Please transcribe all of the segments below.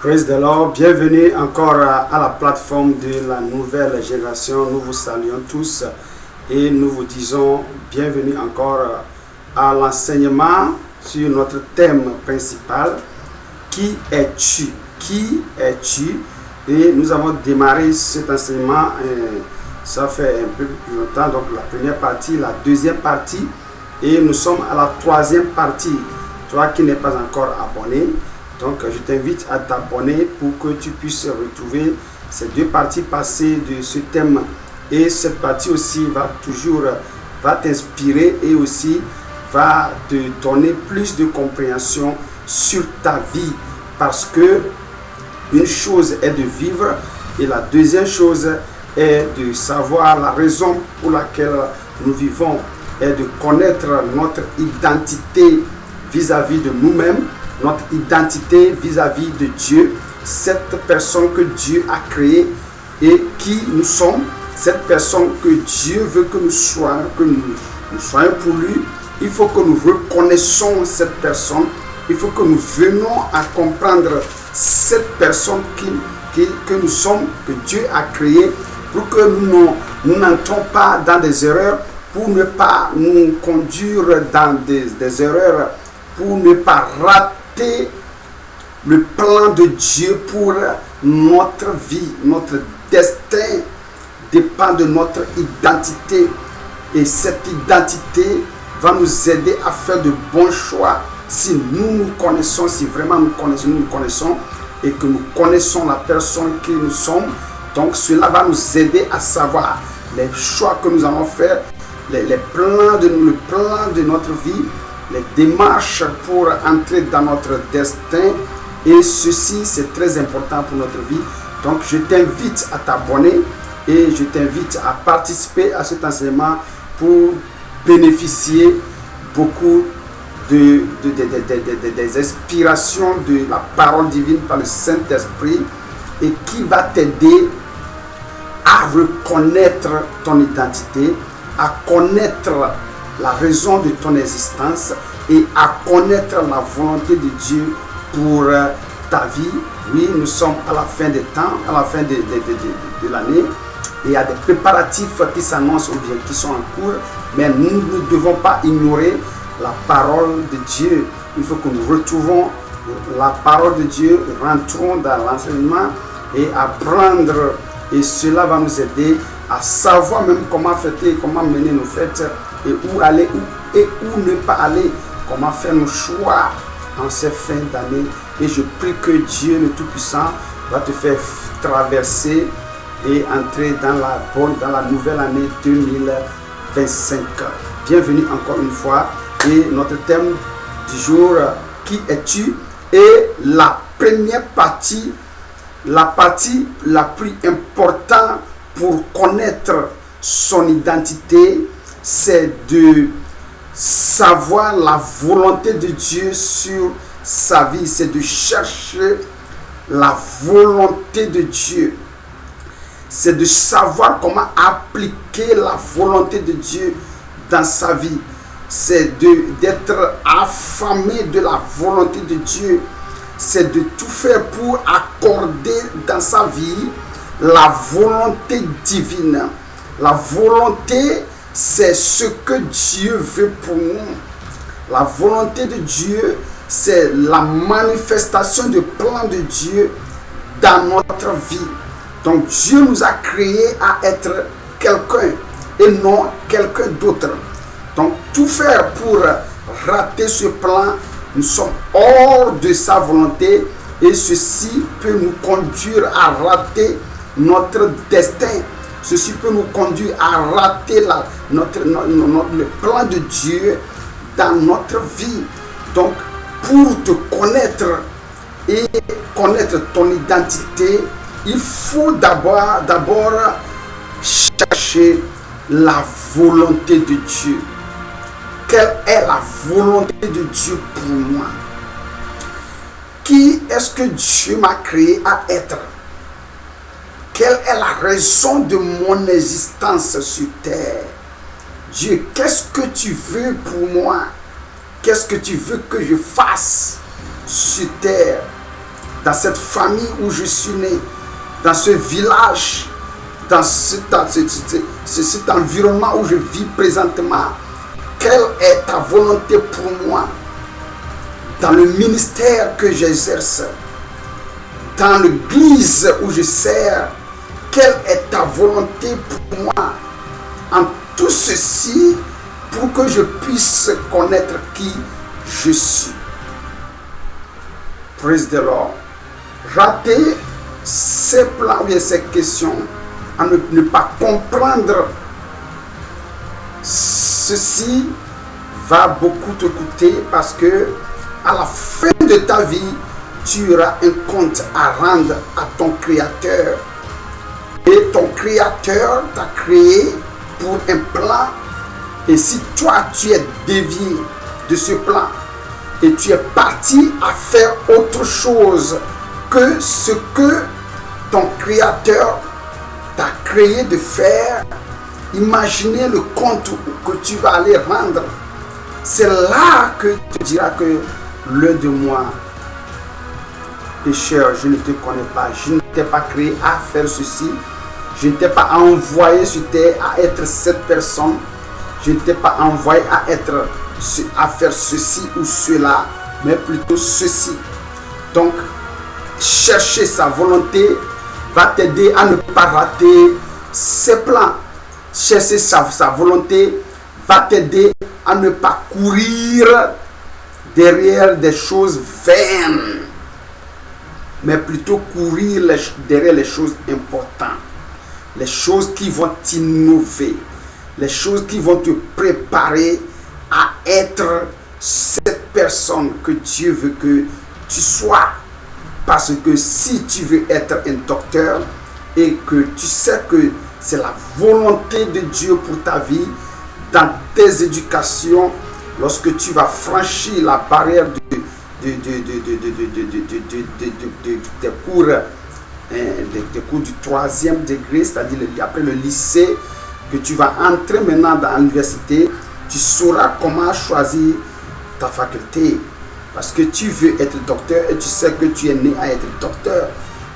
Praise the Lord, bienvenue encore à la plateforme de la nouvelle génération. Nous vous saluons tous et nous vous disons bienvenue encore à l'enseignement sur notre thème principal. Qui es-tu? Qui es-tu? Et nous avons démarré cet enseignement, ça fait un peu plus longtemps, donc la première partie, la deuxième partie, et nous sommes à la troisième partie. Toi qui n'es pas encore abonné, donc je t'invite à t'abonner pour que tu puisses retrouver ces deux parties passées de ce thème. Et cette partie aussi va t'inspirer et aussi va te donner plus de compréhension sur ta vie. Parce que une chose est de vivre et la deuxième chose est de savoir la raison pour laquelle nous vivons, est de connaître notre identité vis-à-vis de nous-mêmes, notre identité vis-à-vis de Dieu, cette personne que Dieu a créée et qui nous sommes, cette personne que Dieu veut que nous soyons, pour lui. Il faut que nous reconnaissons cette personne, il faut que nous venions à comprendre cette personne que nous sommes, que Dieu a créée, pour que nous n'entrons pas dans des erreurs, pour ne pas nous conduire dans des erreurs, pour ne pas rater le plan de Dieu pour notre vie. Notre destin dépend de notre identité. Et cette identité va nous aider à faire de bons choix. Si nous connaissons, si vraiment nous connaissons et que nous connaissons la personne que nous sommes, donc cela va nous aider à savoir les choix que nous allons faire, le plan de notre vie, les démarches pour entrer dans notre destin. Et ceci, c'est très important pour notre vie. Donc, je t'invite à t'abonner et je t'invite à participer à cet enseignement pour bénéficier beaucoup des inspirations de la parole divine par le Saint-Esprit et qui va t'aider à reconnaître ton identité, à connaître la raison de ton existence et à connaître la volonté de Dieu pour ta vie. Oui, nous sommes à la fin des temps, à la fin de l'année, et il y a des préparatifs qui s'annoncent ou bien qui sont en cours, mais nous ne devons pas ignorer la parole de Dieu. Il faut que nous retrouvons la parole de Dieu, rentrons dans l'enseignement et apprendre, et cela va nous aider à savoir même comment fêter, comment mener nos fêtes et où aller et où ne pas aller, comment faire nos choix en ces fins d'année. Et je prie que Dieu le Tout-Puissant va te faire traverser et entrer dans la nouvelle année 2025. Bienvenue encore une fois. Et notre thème du jour, qui es-tu? Et la première partie, la partie la plus importante pour connaître son identité, c'est de savoir la volonté de Dieu sur sa vie. C'est de chercher la volonté de Dieu. C'est de savoir comment appliquer la volonté de Dieu dans sa vie. C'est d'être affamé de la volonté de Dieu. C'est de tout faire pour accorder dans sa vie la volonté divine. La volonté, c'est ce que Dieu veut pour nous. La volonté de Dieu, c'est la manifestation du plan de Dieu dans notre vie. Donc Dieu nous a créés à être quelqu'un et non quelqu'un d'autre. Donc tout faire pour rater ce plan, nous sommes hors de sa volonté et ceci peut nous conduire à rater notre destin. Ceci peut nous conduire à rater le plan de Dieu dans notre vie. Donc, pour te connaître et connaître ton identité, il faut d'abord chercher la volonté de Dieu. Quelle est la volonté de Dieu pour moi? Qui est-ce que Dieu m'a créé à être? Quelle est la raison de mon existence sur terre? Dieu, qu'est-ce que tu veux pour moi? Qu'est-ce que tu veux que je fasse sur terre? dans cette famille où je suis né, dans ce village, dans cet environnement où je vis présentement, quelle est ta volonté pour moi? Dans le ministère que j'exerce, dans l'église où je sers, quelle est ta volonté pour moi? En tout ceci, pour que je puisse connaître qui je suis. Praise the Lord. Rater ces plans et ces questions, à ne pas comprendre ceci va beaucoup te coûter, parce que à la fin de ta vie, tu auras un compte à rendre à ton Créateur. Et ton Créateur t'a créé pour un plan. Et si toi, tu es dévié de ce plan et tu es parti à faire autre chose que ce que ton Créateur t'a créé de faire, imaginez le compte que tu vas aller rendre. C'est là que tu diras que l'un de moi, pécheur, je ne te connais pas, je ne t'ai pas créé à faire ceci, je ne t'ai pas envoyé sur terre à être cette personne, je ne t'ai pas envoyé à faire ceci ou cela, mais plutôt ceci. Donc, chercher sa volonté va t'aider à ne pas rater ses plans. Chercher sa volonté va t'aider à ne pas courir derrière des choses vaines, mais plutôt courir derrière les choses importantes, les choses qui vont t'innover, les choses qui vont te préparer à être cette personne que Dieu veut que tu sois. Parce que si tu veux être un docteur et que tu sais que c'est la volonté de Dieu pour ta vie, dans tes éducations, lorsque tu vas franchir la barrière des cours du 3e degré, c'est-à-dire après le lycée, que tu vas entrer maintenant dans l'université, tu sauras comment choisir ta faculté. Parce que tu veux être docteur et tu sais que tu es né à être docteur.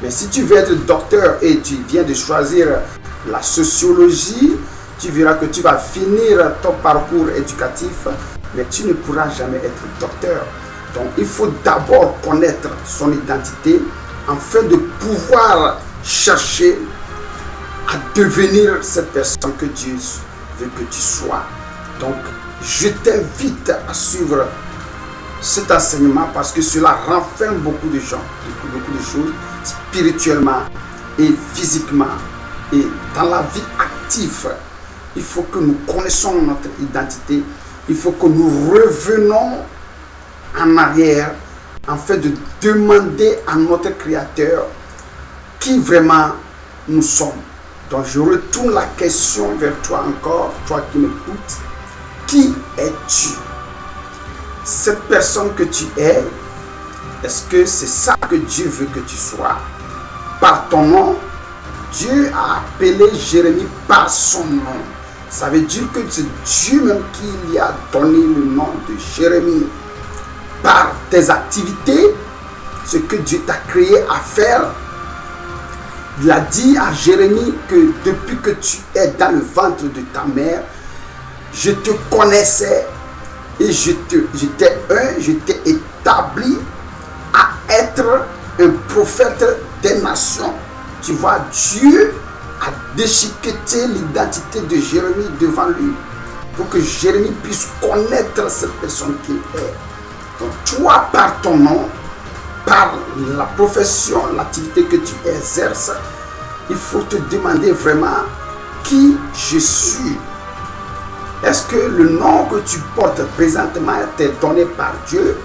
Mais si tu veux être docteur et tu viens de choisir la sociologie, tu verras que tu vas finir ton parcours éducatif, mais tu ne pourras jamais être docteur. Donc il faut d'abord connaître son identité afin de pouvoir chercher à devenir cette personne que Dieu veut que tu sois. Donc je t'invite à suivre cet enseignement parce que cela renferme beaucoup de gens, beaucoup de choses spirituellement et physiquement et dans la vie active. Il faut que nous connaissions notre identité, il faut que nous revenons en arrière afin de demander à notre Créateur qui vraiment nous sommes. Donc je retourne la question vers toi encore, toi qui m'écoutes. Qui es-tu? Cette personne que tu es, est-ce que c'est ça que Dieu veut que tu sois? Par ton nom, Dieu a appelé Jérémie par son nom. Ça veut dire que c'est Dieu même qui lui a donné le nom de Jérémie. Par tes activités, ce que Dieu t'a créé à faire, il a dit à Jérémie que depuis que tu es dans le ventre de ta mère, je te connaissais et je t'ai établi à être un prophète des nations. Tu vois, Dieu a déchiqueté l'identité de Jérémie devant lui pour que Jérémie puisse connaître cette personne qu'il est. Donc toi, par ton nom, par la profession, l'activité que tu exerces, il faut te demander vraiment qui je suis. Est-ce que le nom que tu portes présentement t'est donné par Dieu,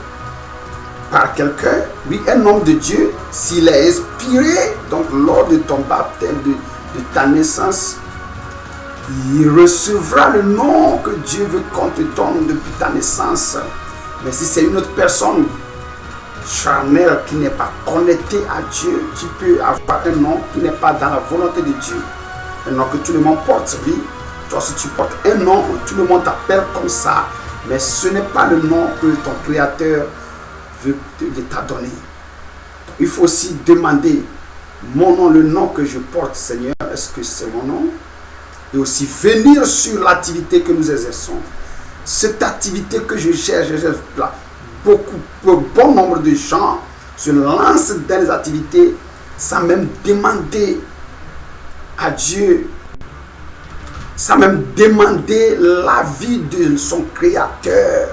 par quelqu'un? Oui, un homme de Dieu, s'il est inspiré, donc lors de ton baptême, de ta naissance, il recevra le nom que Dieu veut qu'on te donne depuis ta naissance. Mais si c'est une autre personne charnelle qui n'est pas connectée à Dieu, tu peux avoir un nom qui n'est pas dans la volonté de Dieu. Un nom que tout le monde porte, oui. Toi, si tu portes un nom, tout le monde t'appelle comme ça, mais ce n'est pas le nom que ton Créateur veut t'a donné. Il faut aussi demander mon nom, le nom que je porte, Seigneur, est-ce que c'est mon nom? Et aussi venir sur l'activité que nous exerçons. Cette activité que je cherche là, bon nombre de gens se lancent dans les activités sans même demander à Dieu, sans même demander l'avis de son Créateur.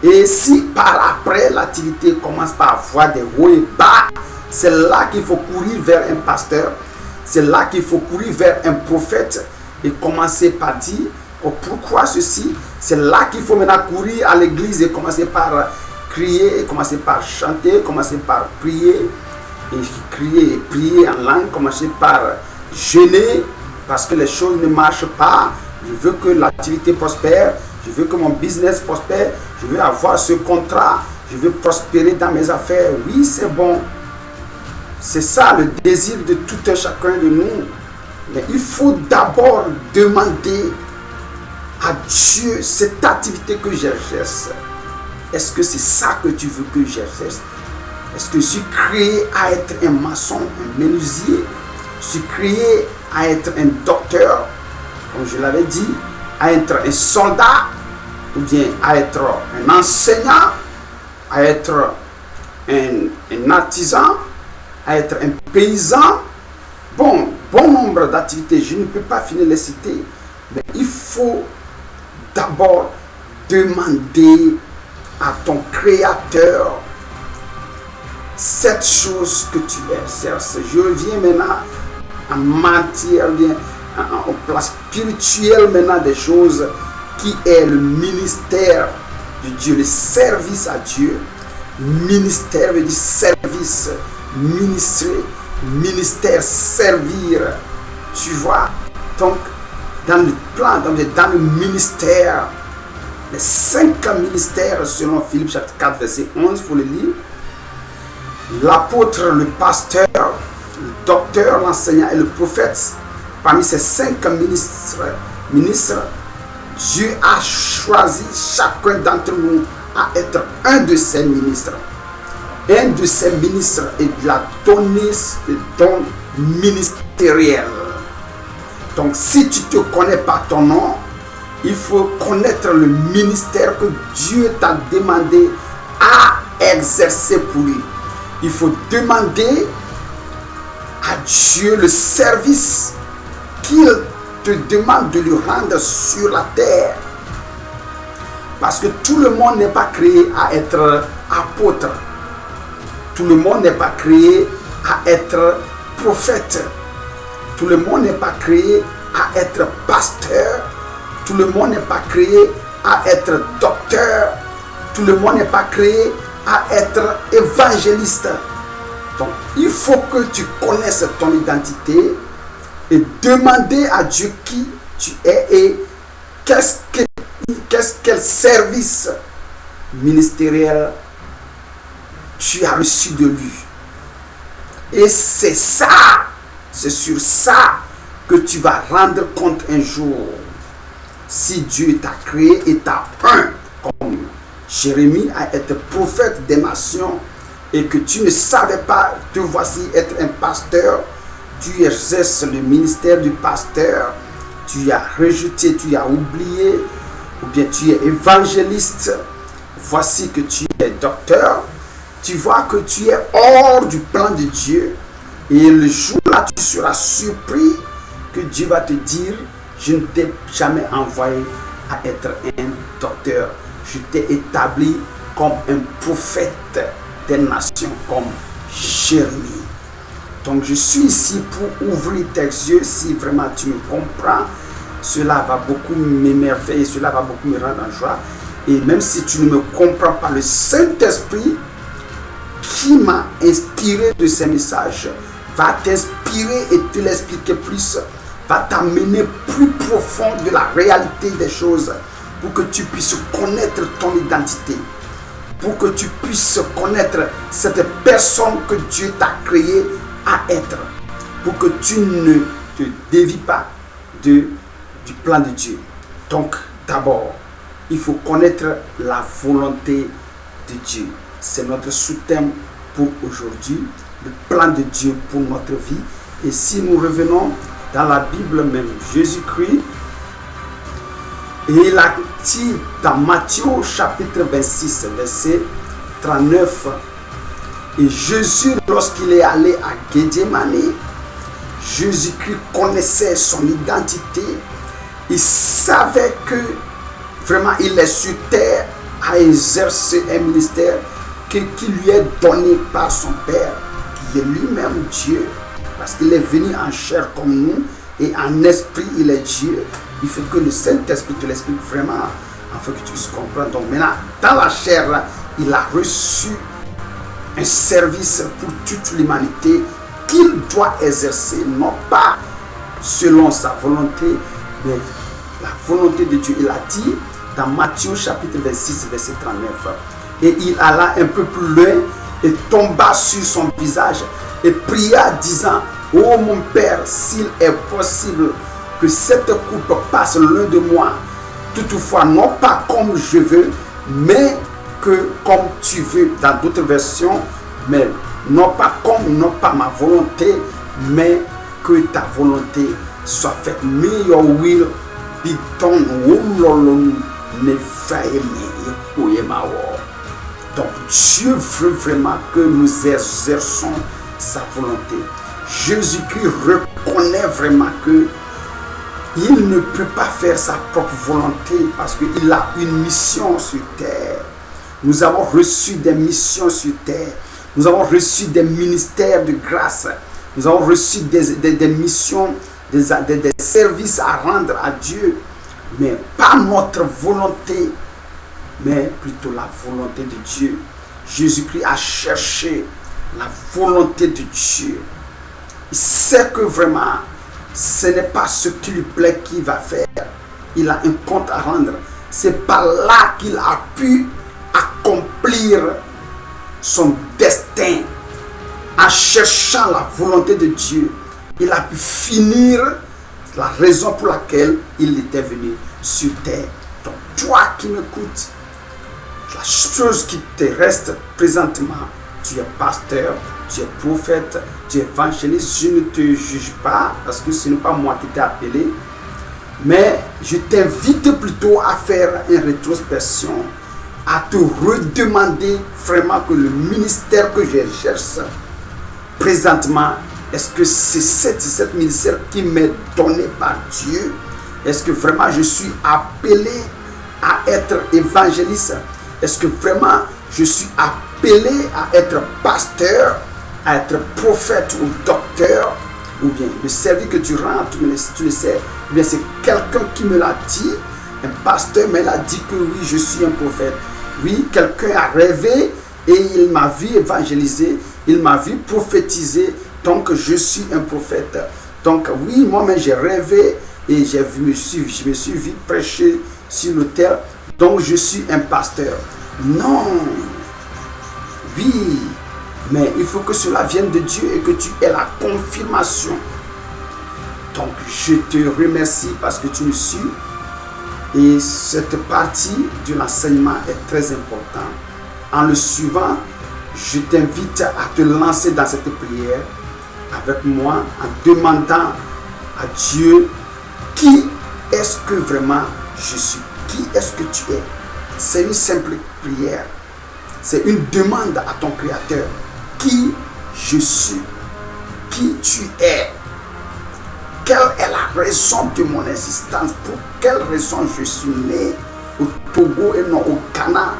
Et si par après l'activité commence par avoir des hauts et bas, c'est là qu'il faut courir vers un pasteur, c'est là qu'il faut courir vers un prophète et commencer par dire oh, pourquoi ceci. C'est là qu'il faut maintenant courir à l'église et commencer par crier, et commencer par chanter, commencer par prier, et crier et prier en langue, commencer par jeûner parce que les choses ne marchent pas. Je veux que l'activité prospère, je veux que mon business prospère, je veux avoir ce contrat, je veux prospérer dans mes affaires. Oui, c'est bon. C'est ça le désir de tout un chacun de nous. Mais il faut d'abord demander à Dieu cette activité que j'exerce. Est-ce que c'est ça que tu veux que j'exerce? Est-ce que je suis créé à être un maçon, un menuisier? Je suis créé à être un docteur, comme je l'avais dit, à être un soldat, ou bien à être un enseignant, à être un artisan, à être un paysan. Bon nombre d'activités, je ne peux pas finir les citer, mais il faut d'abord demander à ton Créateur cette chose que tu exerces. Je reviens maintenant en matière, au plan spirituel maintenant des choses qui est le ministère de Dieu, le service à Dieu. Ministère veut dire service, ministrer, ministère, servir. Tu vois, donc dans le plan, dans le ministère, les 5 ministères selon Philippe chapitre 4 verset 11, il faut le lire. L'apôtre, le pasteur, le docteur, l'enseignant et le prophète, parmi ces 5 ministres, Dieu a choisi chacun d'entre nous à être un de ces ministres. Un de ces ministres et de la donner le don ministériel. Donc si tu ne te connais pas ton nom, il faut connaître le ministère que Dieu t'a demandé à exercer pour lui. Il faut demander à Dieu le service qu'il te demande de lui rendre sur la terre. Parce que tout le monde n'est pas créé à être apôtre. Tout le monde n'est pas créé à être prophète. Tout le monde n'est pas créé à être pasteur. Tout le monde n'est pas créé à être docteur. Tout le monde n'est pas créé à être évangéliste. Donc, il faut que tu connaisses ton identité et demander à Dieu qui tu es et quel service ministériel tu as reçu de lui. Et c'est ça, c'est sur ça que tu vas rendre compte un jour. Si Dieu t'a créé et t'a peint comme Jérémie à être prophète des nations et que tu ne savais pas, te voici être un pasteur, tu exerces le ministère du pasteur, tu as rejeté, tu as oublié, ou bien tu es évangéliste, voici que tu es docteur, tu vois que tu es hors du plan de Dieu et le jour-là tu seras surpris que Dieu va te dire, je ne t'ai jamais envoyé à être un docteur, je t'ai établi comme un prophète des nations, comme Jérémie. Donc je suis ici pour ouvrir tes yeux. Si vraiment tu me comprends, cela va beaucoup m'émerveiller, cela va beaucoup me rendre en joie. Et même si tu ne me comprends pas, le Saint-Esprit qui m'a inspiré de ces messages va t'inspirer et te l'expliquer plus, va t'amener plus profond de la réalité des choses pour que tu puisses connaître ton identité, pour que tu puisses connaître cette personne que Dieu t'a créée à être, pour que tu ne te dévies pas du plan de Dieu. Donc d'abord, il faut connaître la volonté de Dieu. C'est notre sous-thème pour aujourd'hui, le plan de Dieu pour notre vie. Et si nous revenons dans la Bible même, Jésus-Christ, et il a dit dans Matthieu chapitre 26, verset 39, et Jésus, lorsqu'il est allé à Gethsémane, Jésus-Christ connaissait son identité. Il savait que vraiment il est sur terre à exercer un ministère qui lui est donné par son Père, qui est lui-même Dieu, parce qu'il est venu en chair comme nous et en esprit il est Dieu. Il faut que le Saint-Esprit te l'explique vraiment afin que tu puisses comprendre. Donc maintenant, dans la chair, là, il a reçu un service pour toute l'humanité qu'il doit exercer, non pas selon sa volonté, mais la volonté de Dieu. Il a dit dans Matthieu chapitre 26, verset 39. Et il alla un peu plus loin et tomba sur son visage et pria disant, ô mon Père, s'il est possible que cette coupe passe loin de moi, toutefois non pas comme je veux, mais que comme tu veux. Dans d'autres versions, mais non pas ma volonté, mais que ta volonté soit faite. May your will be done. Donc Dieu veut vraiment que nous exerçons sa volonté. Jésus-Christ reconnaît vraiment que il ne peut pas faire sa propre volonté parce qu'il a une mission sur terre. Nous avons reçu des missions sur terre. Nous avons reçu des ministères de grâce. Nous avons reçu des missions, des services à rendre à Dieu. Mais pas notre volonté, mais plutôt la volonté de Dieu. Jésus-Christ a cherché la volonté de Dieu. Il sait que vraiment, ce n'est pas ce qui lui plaît qu'il va faire. Il a un compte à rendre. C'est par là qu'il a pu accomplir son destin. En cherchant la volonté de Dieu, il a pu finir la raison pour laquelle il était venu sur terre. Donc toi qui m'écoutes, la chose qui te reste présentement, tu es pasteur, tu es prophète, tu es évangéliste, je ne te juge pas parce que ce n'est pas moi qui t'ai appelé, mais je t'invite plutôt à faire une rétrospection, à te redemander vraiment que le ministère que j'exerce présentement, est-ce que c'est cette ministère qui m'est donné par Dieu? Est-ce que vraiment je suis appelé à être évangéliste? Est-ce que vraiment je suis appelé à être pasteur, à être prophète ou docteur? Ou bien le service que tu rends, tu le sais, ou bien c'est quelqu'un qui me l'a dit, un pasteur me l'a dit que oui, je suis un prophète. Oui, quelqu'un a rêvé et il m'a vu évangéliser, il m'a vu prophétiser, donc je suis un prophète. Donc oui, moi-même j'ai rêvé et je me suis vu prêcher sur l'autel, donc je suis un pasteur. Non, oui, mais il faut que cela vienne de Dieu et que tu aies la confirmation. Donc je te remercie parce que tu me suis. Et cette partie de l'enseignement est très importante. En le suivant, je t'invite à te lancer dans cette prière avec moi en demandant à Dieu qui est-ce que vraiment je suis, qui est-ce que tu es. C'est une simple prière, c'est une demande à ton Créateur. Qui je suis, qui tu es, quelle est la raison de mon existence, pour quelle raison je suis né au Togo et non au Ghana,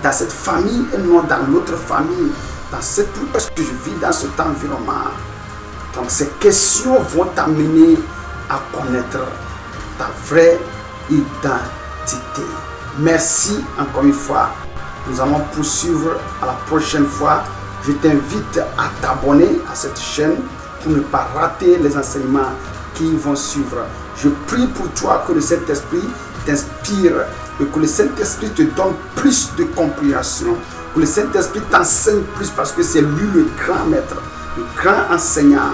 dans cette famille et non dans l'autre famille, pourquoi est-ce que je vis dans cet environnement. Donc ces questions vont t'amener à connaître ta vraie identité. Merci encore une fois. Nous allons poursuivre à la prochaine fois. Je t'invite à t'abonner à cette chaîne pour ne pas rater les enseignements qui vont suivre. Je prie pour toi que le Saint-Esprit t'inspire et que le Saint-Esprit te donne plus de compréhension, que le Saint-Esprit t'enseigne plus parce que c'est lui le grand maître, le grand enseignant.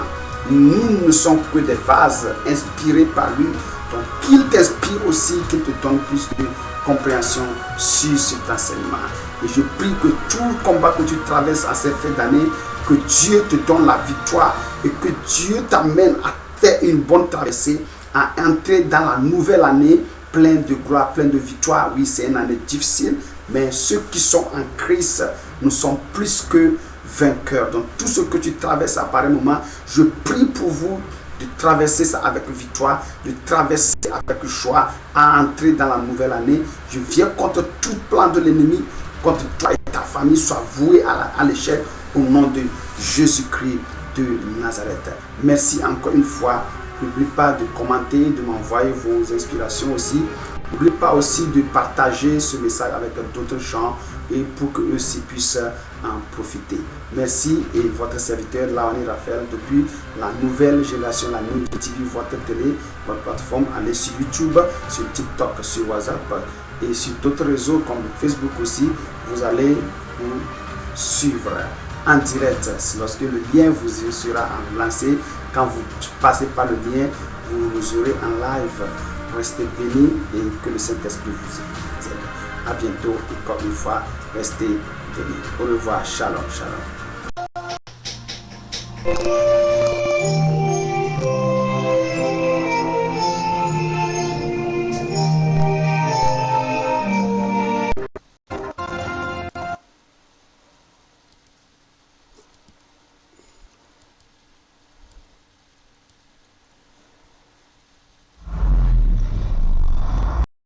Nous ne sommes que des vases inspirés par lui. Donc qu'il t'inspire aussi, qu'il te donne plus de compréhension sur cet enseignement. Et je prie que tout le combat que tu traverses à cette fin d'année, que Dieu te donne la victoire et que Dieu t'amène à faire une bonne traversée, à entrer dans la nouvelle année pleine de gloire, pleine de victoire. Oui, c'est une année difficile, mais ceux qui sont en Christ, nous sommes plus que vainqueurs. Donc tout ce que tu traverses à pareil moment, je prie pour vous de traverser ça avec victoire, de traverser avec joie, à entrer dans la nouvelle année. Je viens contre tout plan de l'ennemi, contre toi et ta famille, soit voué à l'échec au nom de Jésus-Christ de Nazareth. Merci encore une fois. N'oublie pas de commenter, de m'envoyer vos inspirations aussi. N'oublie pas aussi de partager ce message avec d'autres gens et pour qu'eux aussi puissent en profiter. Merci et votre serviteur Laoni Raphaël depuis la nouvelle génération, la New TV, votre télé, votre plateforme. Allez sur YouTube, sur TikTok, sur WhatsApp et sur d'autres réseaux comme Facebook aussi. Vous allez vous suivre en direct lorsque le lien vous sera lancé. Quand vous passez par le lien, vous nous aurez en live. Restez bénis et que le Saint-Esprit vous aide. À bientôt, encore une fois, restez bénis. Au revoir, shalom, shalom.